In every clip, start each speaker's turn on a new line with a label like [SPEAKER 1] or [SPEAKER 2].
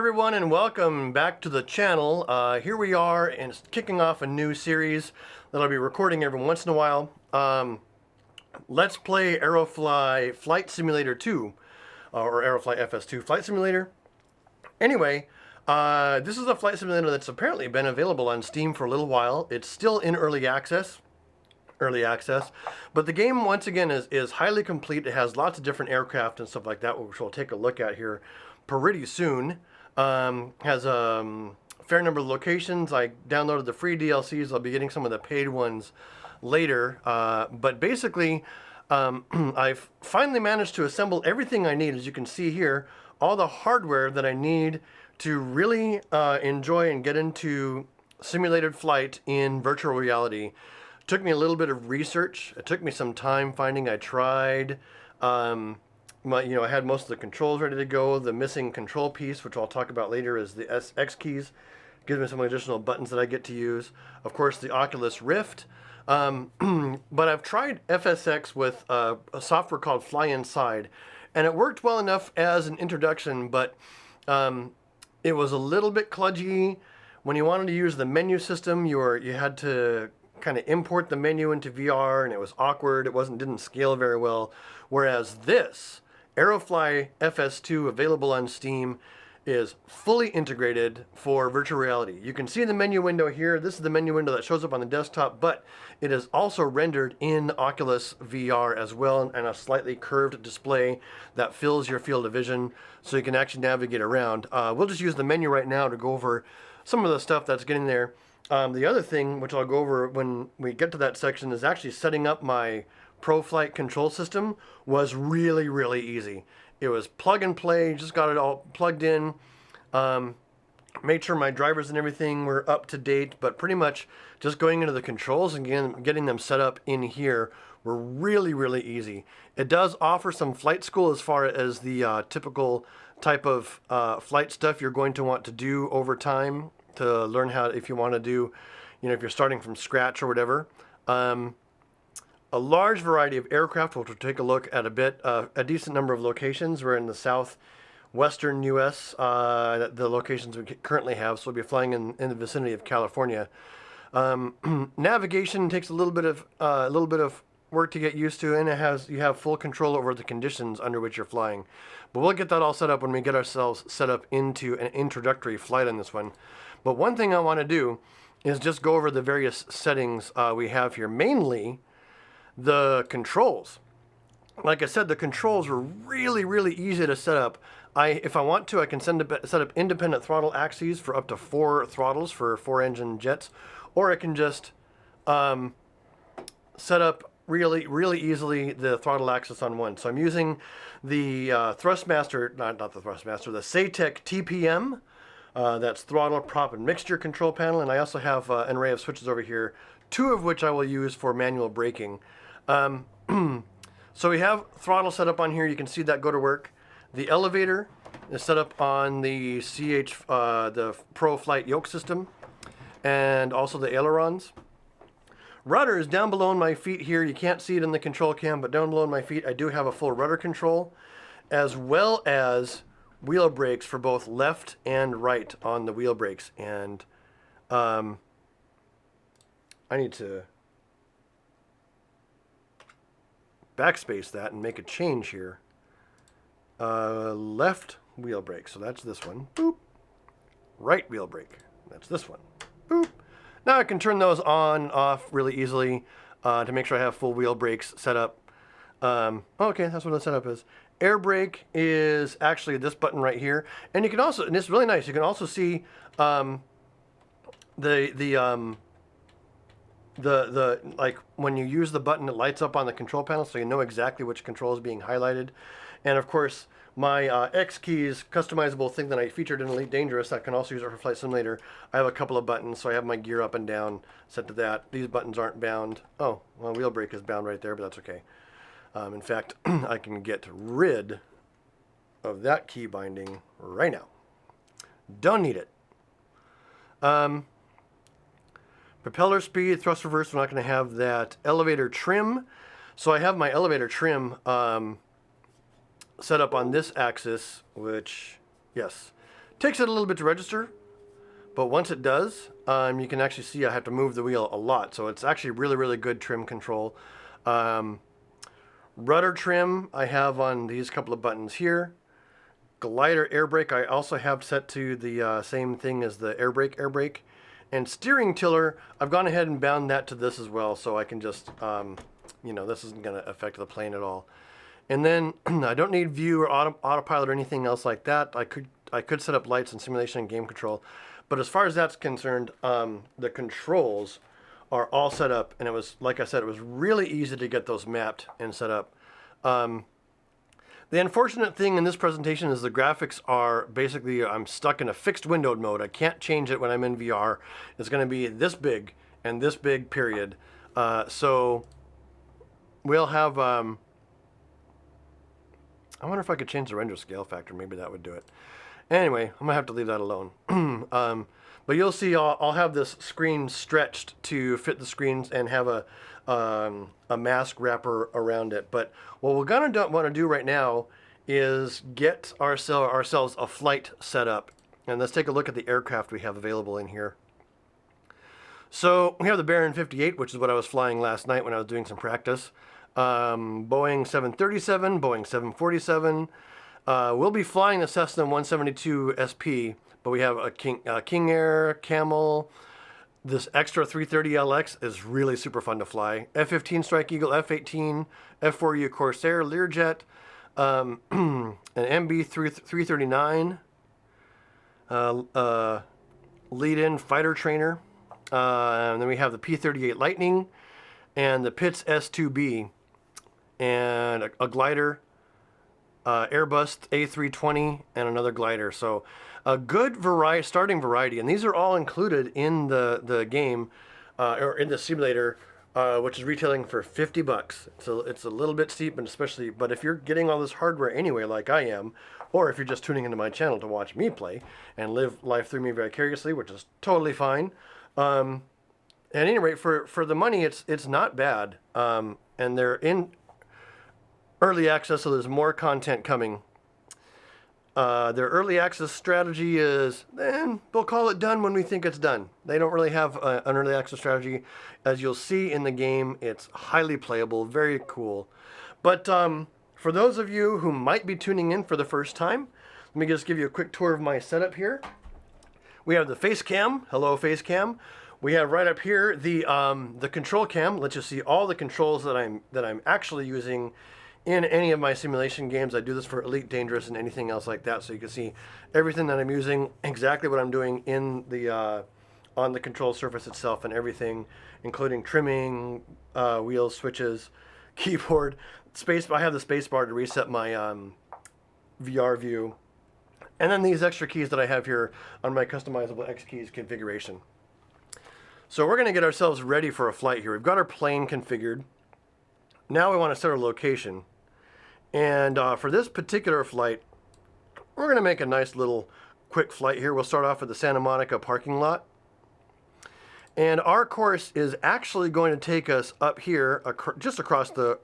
[SPEAKER 1] everyone, and welcome back to the channel. Here we are, and it's kicking off a new series that I'll be recording every once in a while. Let's play Aerofly Flight Simulator 2, or Aerofly FS2 Flight Simulator. Anyway, this is a flight simulator that's apparently been available on Steam for a little while. It's still in early access, but the game, once again, is highly complete. It has lots of different aircraft and stuff like that, which we'll take a look at here pretty soon. Has a fair number of locations. I downloaded the free DLCs. I'll be getting some of the paid ones later. But basically, I've finally managed to assemble everything I need. As you can see here, all the hardware that I need to really enjoy and get into simulated flight in virtual reality. Took me a little bit of research. It took me some time finding. I tried. I had most of the controls ready to go. The missing control piece, which I'll talk about later, is the X keys. Gives me some additional buttons that I get to use. Of course, the Oculus Rift. But I've tried FSX with a software called Fly Inside, and it worked well enough as an introduction, but it was a little bit kludgy. When you wanted to use the menu system, you had to kind of import the menu into VR, and it was awkward. It didn't scale very well. Whereas this Aerofly FS2, available on Steam, is fully integrated for virtual reality. You can see the menu window here. This is the menu window that shows up on the desktop, but it is also rendered in Oculus VR as well, and a slightly curved display that fills your field of vision so you can actually navigate around. We'll just use the menu right now to go over some of the stuff that's getting there. The other thing, which I'll go over when we get to that section, is actually setting up my ProFlight control system. Was really, really easy. It was plug and play, just got it all plugged in, made sure my drivers and everything were up to date, but pretty much just going into the controls and getting them set up in here were really, really easy. It does offer some flight school as far as the typical type of flight stuff you're going to want to do over time to learn how, if you want to do, if you're starting from scratch or whatever. A large variety of aircraft, which we'll take a look at a bit. A decent number of locations. We're in the southwestern U.S., the locations we currently have, so we'll be flying in the vicinity of California. Navigation takes a little bit of work to get used to, and you have full control over the conditions under which you're flying. But we'll get that all set up when we get ourselves set up into an introductory flight on this one. But one thing I want to do is just go over the various settings we have here. Mainly the controls. Like I said, the controls were really, really easy to set up. If I want to, I can set up independent throttle axes for up to 4 throttles for 4-engine jets, or I can just set up really, really easily the throttle axis on one. So I'm using the Thrustmaster, not the Thrustmaster, the Saytech TPM. That's throttle, prop, and mixture control panel, and I also have an array of switches over here, 2 of which I will use for manual braking. So we have throttle set up on here. You can see that go to work. The elevator is set up on the the ProFlight Yoke system, and also the ailerons. Rudder is down below my feet here. You can't see it in the control cam, but down below my feet I do have a full rudder control, as well as wheel brakes for both left and right on the wheel brakes. And I need to backspace that and make a change here. Left wheel brake, so that's this one. Boop. Right wheel brake, that's this one. Boop. Now I can turn those on, off really easily to make sure I have full wheel brakes set up. Okay, that's what the setup is. Air brake is actually this button right here, and you can also, and it's really nice, you can also see like when you use the button, it lights up on the control panel, so you know exactly which control is being highlighted. And of course, my X keys customizable thing that I featured in Elite Dangerous, I can also use it for Flight Simulator. I have a couple of buttons, so I have my gear up and down set to that. These buttons aren't bound. Oh, well, wheel brake is bound right there, but that's okay. In fact, I can get rid of that key binding right now. Don't need it. Propeller speed, thrust reverse, we're not going to have that. Elevator trim. So I have my elevator trim set up on this axis, which, yes, Takes it a little bit to register, but once it does, you can actually see I have to move the wheel a lot. So it's actually really, really good trim control. Rudder trim I have on these couple of buttons here. Glider air brake I also have set to the same thing as the air brake. And steering tiller, I've gone ahead and bound that to this as well, so I can just, this isn't going to affect the plane at all. And then I don't need view or autopilot or anything else like that. I could set up lights and simulation and game control, but as far as that's concerned, the controls are all set up, and it was, like I said, it was really easy to get those mapped and set up. The unfortunate thing in this presentation is the graphics are basically, I'm stuck in a fixed windowed mode. I can't change it when I'm in VR. It's going to be this big and this big, period. So we'll have, I wonder if I could change the render scale factor. Maybe that would do it. Anyway, I'm going to have to leave that alone. But you'll see I'll have this screen stretched to fit the screens and have a mask wrapper around it. But what we're going to want to do right now is get ourselves a flight set up. And let's take a look at the aircraft we have available in here. So we have the Baron 58, which is what I was flying last night when I was doing some practice. Boeing 737, Boeing 747. We'll be flying the Cessna 172 SP, but we have a King Air, Camel. This extra 330LX is really super fun to fly. F-15 Strike Eagle, F-18, F-4U Corsair, Learjet, an MB-339, lead-in fighter trainer. And then we have the P-38 Lightning and the Pitts S-2B, and a glider, Airbus A320, and another glider. So a good starting variety, and these are all included in the game, or in the simulator, which is retailing for $50. So it's a little bit steep, and but if you're getting all this hardware anyway, like I am, or if you're just tuning into my channel to watch me play and live life through me vicariously, which is totally fine. At any rate, for the money, it's not bad, and they're in early access, so there's more content coming. Their early access strategy is, they'll call it done when we think it's done. They don't really have an early access strategy. As you'll see in the game, it's highly playable, very cool. But for those of you who might be tuning in for the first time, let me just give you a quick tour of my setup here. We have the face cam. Hello, face cam. We have right up here the control cam. Lets you see all the controls that I'm actually using in any of my simulation games. I do this for Elite Dangerous and anything else like that, so you can see everything that I'm using, exactly what I'm doing in the on the control surface itself, and everything, including trimming, wheels, switches, keyboard, space. I have the space bar to reset my VR view, and then these extra keys that I have here on my customizable X keys configuration. So we're going to get ourselves ready for a flight here. We've got our plane configured. Now we want to set our location. And for this particular flight, we're going to make a nice little quick flight here. We'll start off at the Santa Monica parking lot. And our course is actually going to take us up here, just across the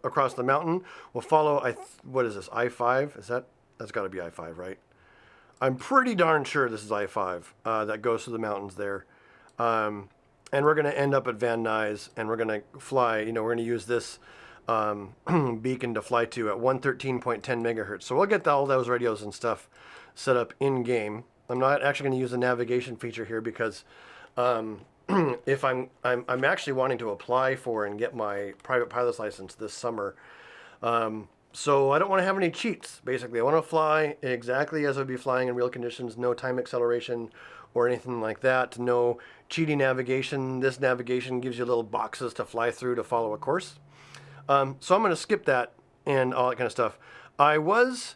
[SPEAKER 1] mountain. We'll follow, what is this, I-5? That's got to be I-5, right? I'm pretty darn sure this is I-5 that goes through the mountains there. And we're going to end up at Van Nuys, and we're going to fly, we're going to use this beacon to fly to at 113.10 megahertz. So we'll get all those radios and stuff set up in game. I'm not actually going to use the navigation feature here because if I'm actually wanting to apply for and get my private pilot's license this summer. So I don't want to have any cheats, basically. I want to fly exactly as I'd be flying in real conditions, no time acceleration or anything like that, no cheating navigation. This navigation gives you little boxes to fly through to follow a course. So I'm going to skip that and all that kind of stuff. I was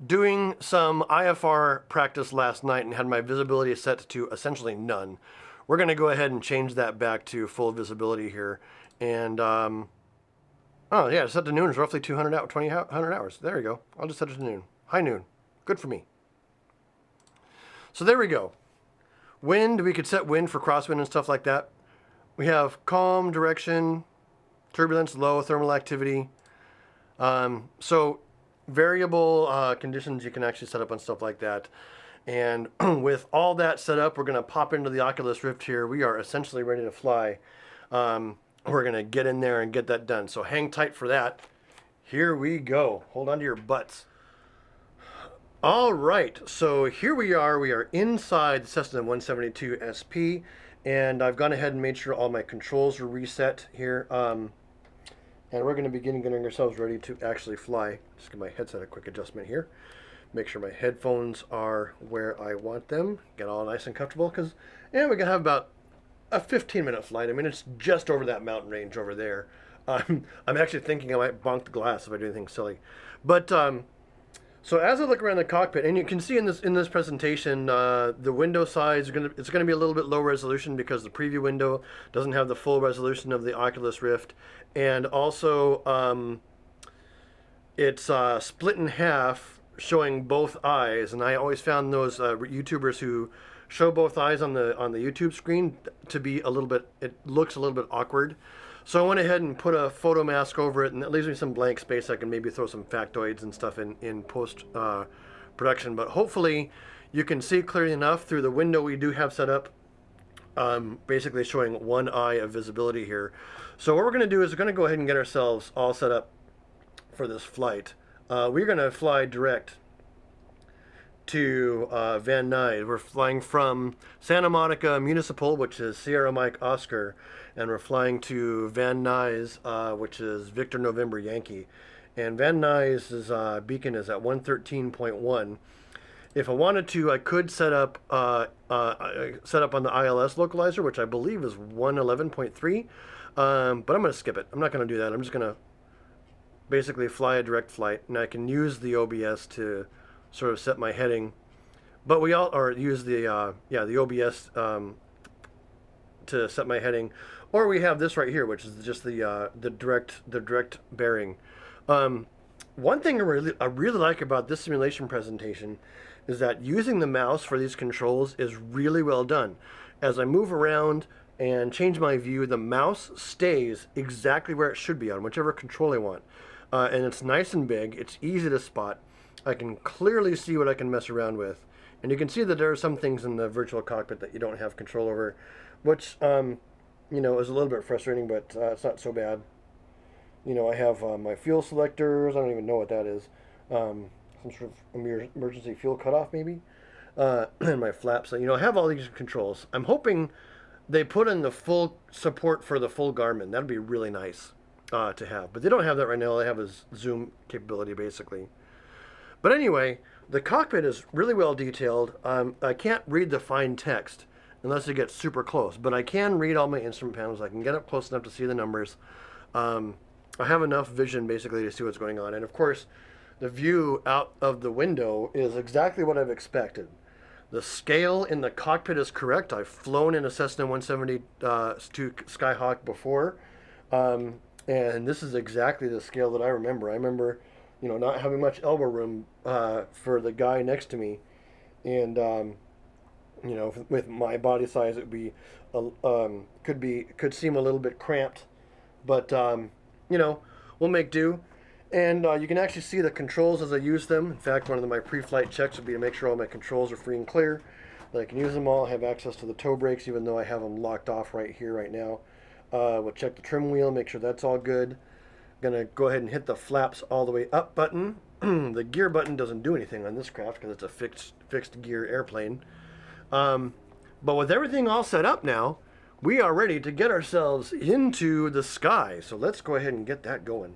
[SPEAKER 1] doing some IFR practice last night and had my visibility set to essentially none. We're going to go ahead and change that back to full visibility here. And, oh yeah, set to noon is roughly 200 hours. There we go. I'll just set it to noon. High noon. Good for me. So there we go. Wind, we could set wind for crosswind and stuff like that. We have calm, direction, turbulence, low, thermal activity. So variable conditions you can actually set up on stuff like that. And with all that set up, we're going to pop into the Oculus Rift here. We are essentially ready to fly. We're going to get in there and get that done. So hang tight for that. Here we go. Hold on to your butts. All right, so here we are. We are inside the Cessna 172 SP, and I've gone ahead and made sure all my controls are reset here. And we're going to begin getting ourselves ready to actually fly. Just give my headset a quick adjustment here. Make sure my headphones are where I want them. Get all nice and comfortable, because we're going to have about a 15-minute flight. I mean, it's just over that mountain range over there. I'm actually thinking I might bonk the glass if I do anything silly. But so as I look around the cockpit, and you can see in this presentation, the window size it's gonna be a little bit low resolution because the preview window doesn't have the full resolution of the Oculus Rift, and also it's split in half, showing both eyes. And I always found those YouTubers who show both eyes on the YouTube screen to be a little bit. It looks a little bit awkward. So I went ahead and put a photo mask over it, and it leaves me some blank space. I can maybe throw some factoids and stuff in post production. But hopefully you can see clearly enough through the window we do have set up, basically showing one eye of visibility here. So what we're going to do is we're going to go ahead and get ourselves all set up for this flight. We're going to fly direct to Van Nuys. We're flying from Santa Monica Municipal, which is Sierra Mike Oscar, and we're flying to Van Nuys, which is Victor November Yankee. And Van Nuys' beacon is at 113.1. If I wanted to, I could set up on the ILS localizer, which I believe is 111.3. But I'm going to skip it. I'm not going to do that. I'm just going to basically fly a direct flight, and I can use the OBS to sort of set my heading, but use the the OBS to set my heading, or we have this right here, which is just the direct bearing. One thing I really like about this simulation presentation is that using the mouse for these controls is really well done. As I move around and change my view, the mouse stays exactly where it should be on whichever control I want, and it's nice and big. It's easy to spot. I can clearly see what I can mess around with. And you can see that there are some things in the virtual cockpit that you don't have control over, which, is a little bit frustrating, but it's not so bad. I have my fuel selectors. I don't even know what that is. Some sort of emergency fuel cutoff, maybe. And my flaps. I have all these controls. I'm hoping they put in the full support for the full Garmin. That'd be really nice to have. But they don't have that right now. All they have is zoom capability, basically. But anyway, the cockpit is really well detailed. I can't read the fine text unless it gets super close, but I can read all my instrument panels. I can get up close enough to see the numbers. I have enough vision basically to see what's going on. And of course, the view out of the window is exactly what I've expected. The scale in the cockpit is correct. I've flown in a Cessna 172 Skyhawk before, and this is exactly the scale that I remember. I remember not having much elbow room for the guy next to me, and with my body size, it would could seem a little bit cramped, but we'll make do. And you can actually see the controls as I use them. In fact, one of my pre-flight checks would be to make sure all my controls are free and clear, that I can use them all. I have access to the toe brakes, even though I have them locked off right here, right now. We'll check the trim wheel, make sure that's all good. Gonna go ahead and hit the flaps all the way up button. The gear button doesn't do anything on this craft because it's a fixed gear airplane. But with everything all set up now, we are ready to get ourselves into the sky. So let's go ahead and get that going.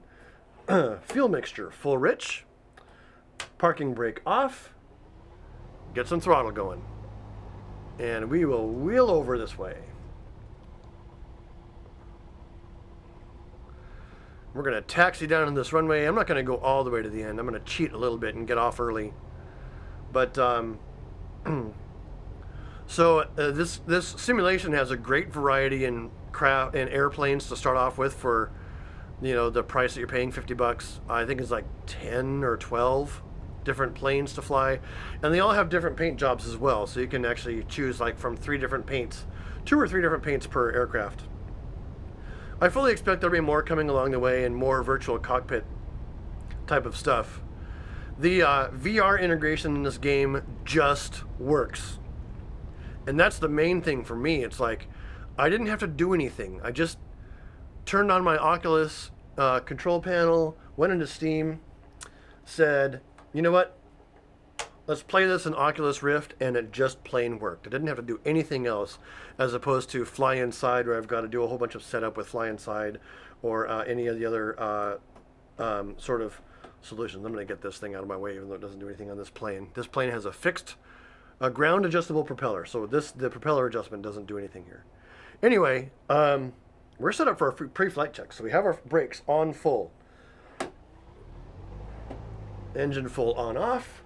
[SPEAKER 1] Fuel mixture full rich. Parking brake off. Get some throttle going. And we will wheel over this way. We're going to taxi down on this runway. I'm not going to go all the way to the end. I'm going to cheat a little bit and get off early. But so this simulation has a great variety in airplanes to start off with for the price that you're paying, $50. I think it's like 10 or 12 different planes to fly, and they all have different paint jobs as well. So you can actually choose like from 2 or 3 different paints per aircraft. I fully expect there'll be more coming along the way and more virtual cockpit type of stuff. The VR integration in this game just works. And that's the main thing for me. It's like, I didn't have to do anything. I just turned on my Oculus control panel, went into Steam, said, you know what? Let's play this in Oculus Rift, and it just plain worked. I didn't have to do anything else, as opposed to Fly Inside, where I've got to do a whole bunch of setup with Fly Inside, or any of the other sort of solutions. I'm going to get this thing out of my way, even though it doesn't do anything on this plane. This plane has a fixed ground adjustable propeller, so the propeller adjustment doesn't do anything here. Anyway, we're set up for a pre-flight check, so we have our brakes on full. Engine full on off.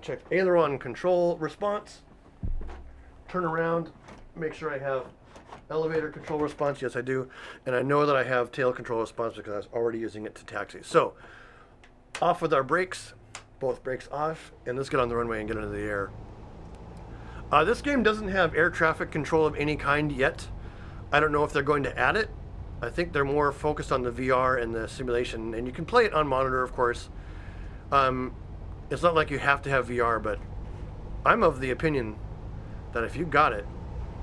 [SPEAKER 1] Check aileron control response. Turn around, make sure I have elevator control response. Yes, I do. And I know that I have tail control response because I was already using it to taxi. So, off with our brakes. Both brakes off. And let's get on the runway and get into the air. This game doesn't have air traffic control of any kind yet. I don't know if they're going to add it. I think they're more focused on the VR and the simulation. And you can play it on monitor, of course. It's not like you have to have VR, but I'm of the opinion that if you got it,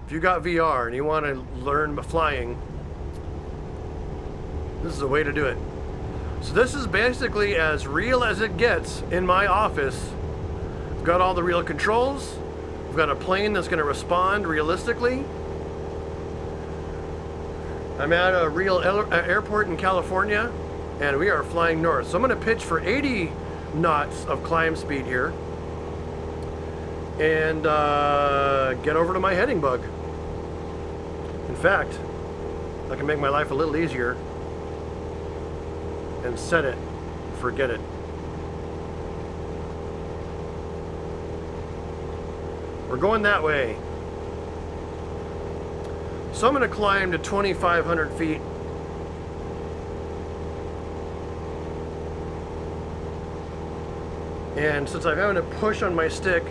[SPEAKER 1] if you got VR and you want to learn flying, this is a way to do it. So this is basically as real as it gets in my office. I've got all the real controls. I've got a plane that's going to respond realistically. I'm at a real airport in California, and we are flying north. So I'm going to pitch for 80 knots of climb speed here, and get over to my heading bug. In fact, I can make my life a little easier and set it, forget it. We're going that way. So I'm going to climb to 2,500 feet. And since I'm having to push on my stick,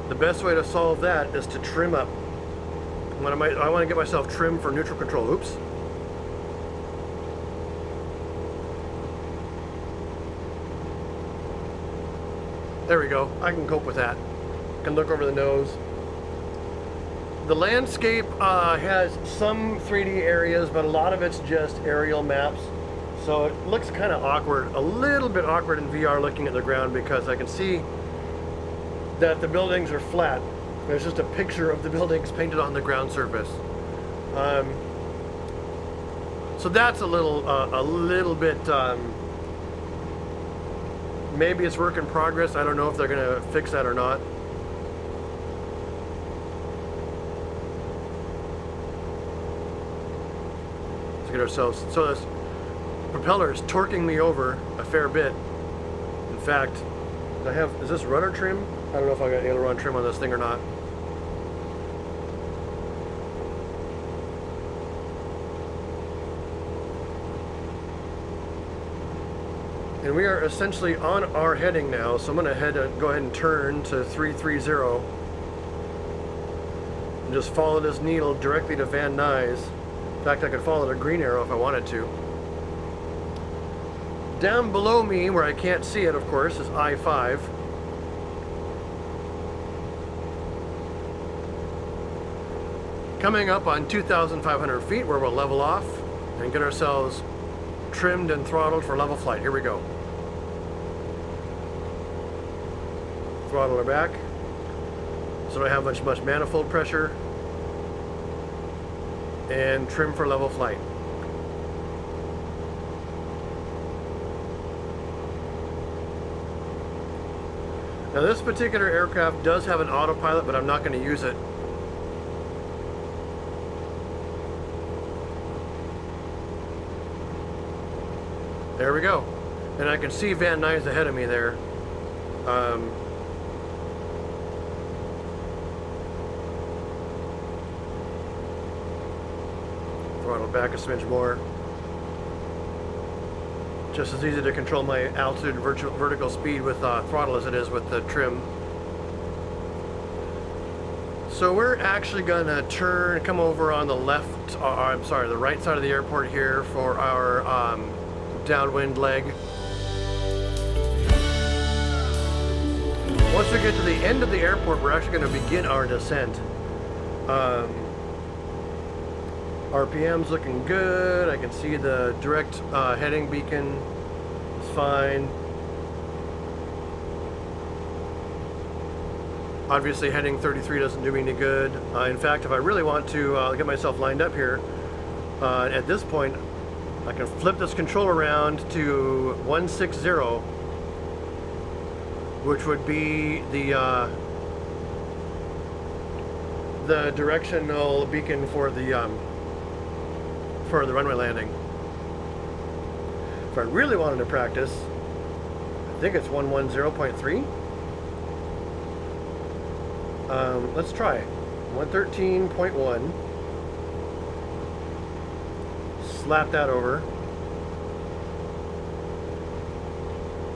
[SPEAKER 1] the best way to solve that is to trim up. When I want to get myself trimmed for neutral control. Oops. There we go. I can cope with that. Can look over the nose. The landscape has some 3D areas, but a lot of it's just aerial maps. So it looks kind of awkward, a little bit awkward in VR looking at the ground, because I can see that the buildings are flat. There's just a picture of the buildings painted on the ground surface. So that's a little bit, maybe it's work in progress. I don't know if they're going to fix that or not. Let's get ourselves, so this propeller is torquing me over a fair bit. In fact, is this rudder trim? I don't know if I got aileron trim on this thing or not. And we are essentially on our heading now, so I'm going to go ahead and turn to 330 and just follow this needle directly to Van Nuys. In fact, I could follow the green arrow if I wanted to. Down below me, where I can't see it, of course, is I-5. Coming up on 2,500 feet, where we'll level off and get ourselves trimmed and throttled for level flight. Here we go. Throttle her back, so don't have much manifold pressure, and trim for level flight. Now this particular aircraft does have an autopilot, but I'm not going to use it. There we go. And I can see Van Nuys ahead of me there. Throttle back a smidge more. Just as easy to control my altitude and vertical speed with throttle as it is with the trim. So we're actually going to come over on the left, I'm sorry, the right side of the airport here for our downwind leg. Once we get to the end of the airport, we're actually going to begin our descent. RPM's looking good. I can see the direct heading beacon. It's fine. Obviously heading 33 doesn't do me any good. In fact, if I really want to get myself lined up here, at this point, I can flip this control around to 160, which would be the directional beacon for the runway landing. If I really wanted to practice, I think it's 110.3. Let's try 113.1. Slap that over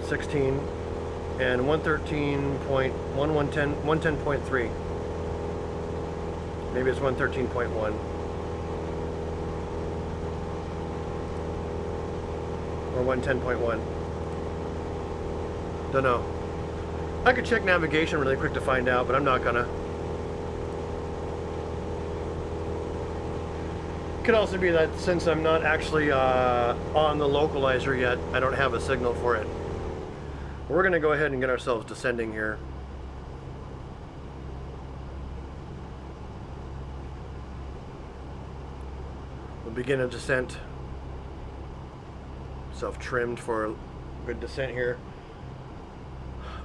[SPEAKER 1] 16 and 110.3. Maybe it's 113.1 or 110.1. Don't know. I could check navigation really quick to find out, but I'm not gonna. Could also be that since I'm not actually on the localizer yet, I don't have a signal for it. We're gonna go ahead and get ourselves descending here. We'll begin a descent. Self-trimmed for a good descent here.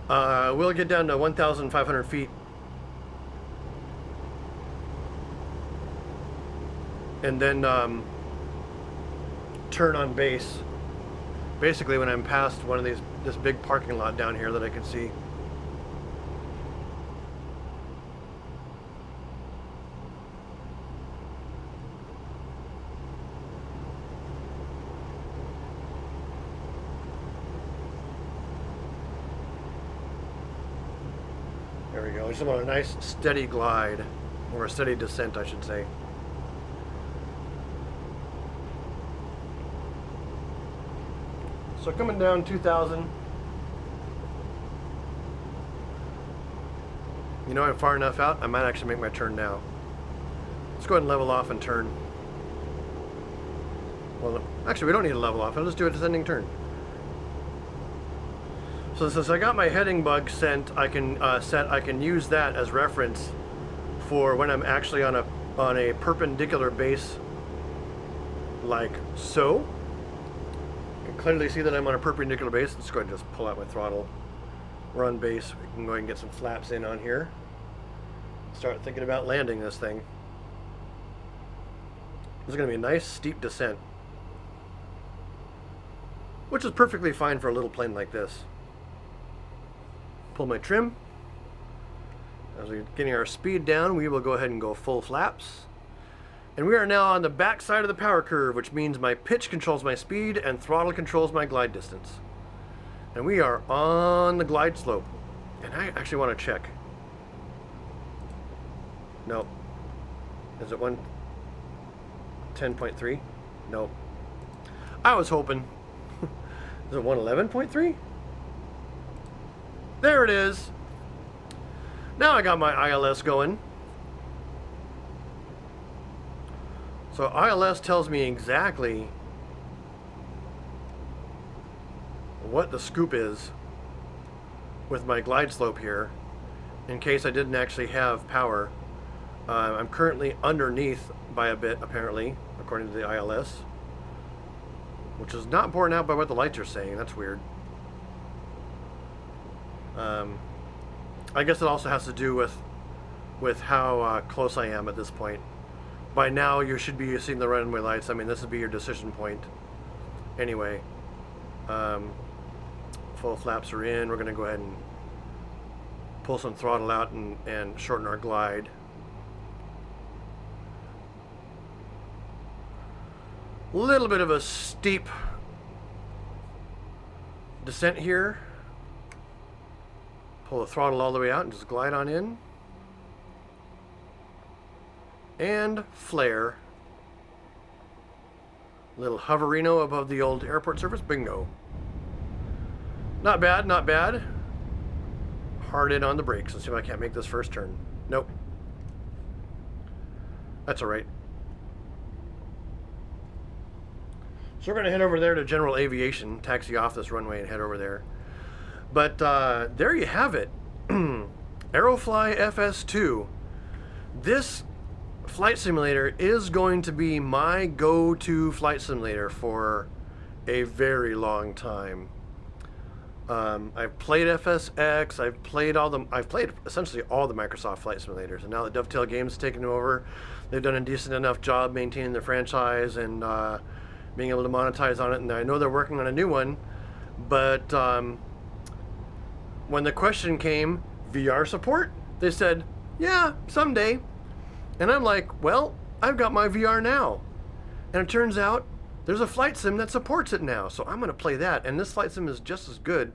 [SPEAKER 1] We'll get down to 1,500 feet. And then turn on base. Basically when I'm past one of this big parking lot down here that I can see. There we go. Just about a nice steady glide, or a steady descent, I should say. So coming down 2,000. You know, I'm far enough out, I might actually make my turn now. Let's go ahead and level off and turn. Well, actually we don't need to level off, I'll just do a descending turn. So since I got my heading bug sent, I can use that as reference for when I'm actually on a perpendicular base, like so. You can clearly see that I'm on a perpendicular base. Let's go ahead and just pull out my throttle. We're on base. We can go ahead and get some flaps in on here. Start thinking about landing this thing. This is going to be a nice steep descent, which is perfectly fine for a little plane like this. Pull my trim. As we're getting our speed down, we will go ahead and go full flaps. And we are now on the back side of the power curve, which means my pitch controls my speed and throttle controls my glide distance. And we are on the glide slope. And I actually want to check. No. Is it 110.3? No. I was hoping. Is it 111.3? There it is. Now I got my ILS going. So ILS tells me exactly what the scoop is with my glide slope here, in case I didn't actually have power. I'm currently underneath by a bit, apparently, according to the ILS, which is not borne out by what the lights are saying. That's weird. I guess it also has to do with how close I am at this point. By now you should be seeing the runway lights. I mean, this would be your decision point. Anyway, full flaps are in. We're going to go ahead and pull some throttle out and shorten our glide. A little bit of a steep descent here. Pull the throttle all the way out and just glide on in. And flare. Little hoverino above the old airport surface. Bingo. Not bad, not bad. hard in on the brakes. Let's see if I can't make this first turn. Nope. That's all right. So we're going to head over there to General Aviation, taxi off this runway and head over there. But there you have it. Aerofly FS2. This flight simulator is going to be my go-to flight simulator for a very long time. I've played FSX. I've played essentially all the Microsoft flight simulators, and now that Dovetail Games has taken over, they've done a decent enough job maintaining their franchise and being able to monetize on it. And I know they're working on a new one, but when the question came, VR support, they said, yeah, someday. And I'm like, well, I've got my VR now. And it turns out there's a flight sim that supports it now. So I'm going to play that. And this flight sim is just as good,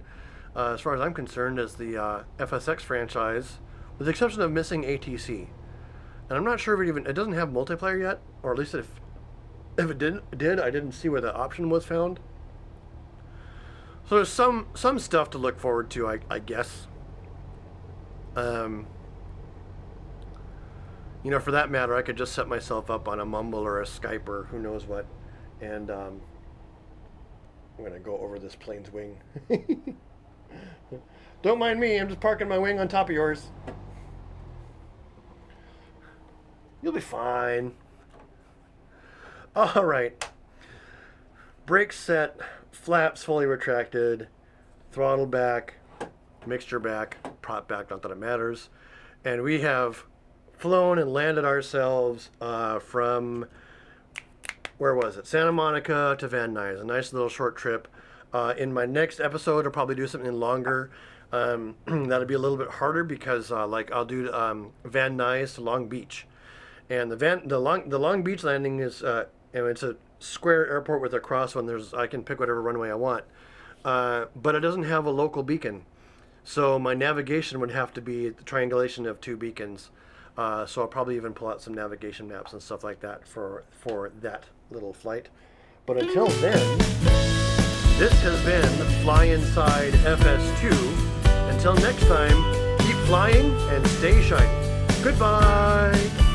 [SPEAKER 1] as far as I'm concerned, as the FSX franchise, with the exception of missing ATC. And I'm not sure if it doesn't have multiplayer yet, or at least if it did, I didn't see where the option was found. So there's some stuff to look forward to, I guess. You know, for that matter, I could just set myself up on a Mumble or a Skype or who knows what, and I'm gonna go over this plane's wing. Don't mind me, I'm just parking my wing on top of yours. You'll be fine. All right. Brakes set, flaps fully retracted, throttle back, mixture back, prop back, not that it matters. And we have flown and landed ourselves from, where was it? Santa Monica to Van Nuys. A nice little short trip. In my next episode, I'll probably do something longer. That'll be a little bit harder because like I'll do Van Nuys to Long Beach. And the Long Beach landing is, it's a square airport with a cross one. I can pick whatever runway I want. But it doesn't have a local beacon. So my navigation would have to be the triangulation of two beacons. So I'll probably even pull out some navigation maps and stuff like that for that little flight. But until then, this has been Fly Inside FS2. Until next time, keep flying and stay shiny. Goodbye!